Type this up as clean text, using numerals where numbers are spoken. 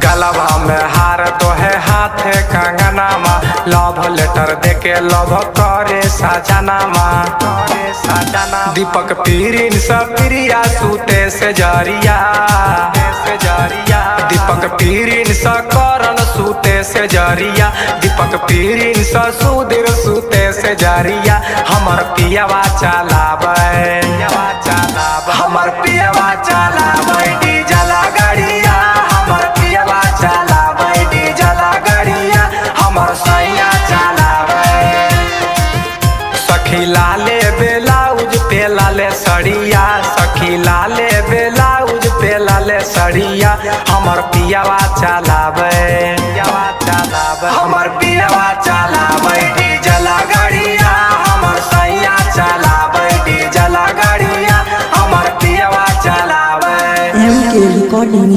गलबा में हार तो है हाथे कंगनामा, लव लेटर देके लव करे सजनामा। दीपक पीरिन सप्रिया सूते से जरिया, दीपक पीरिन स करण सूते से जरिया, दीपक पीरिन स सुधीर सूते से जरिया। हमर पियवा चलावे, हमर पियवा चलावे डीजल गाड़िया, हमर पियवा चलावे डीजल गाड़िया, हमर सैया चलावे। सखी लाले ब्लाउज पे लाले सड़िया, सखी लाले ब्लाउज पे लाले सड़िया, हमर पियवा चलावे, हमर पियवा चलावे डीजल गाड़िया, हमर सैया चलावे डीजल गाड़िया, हमर पियवा चलावे। MK Recording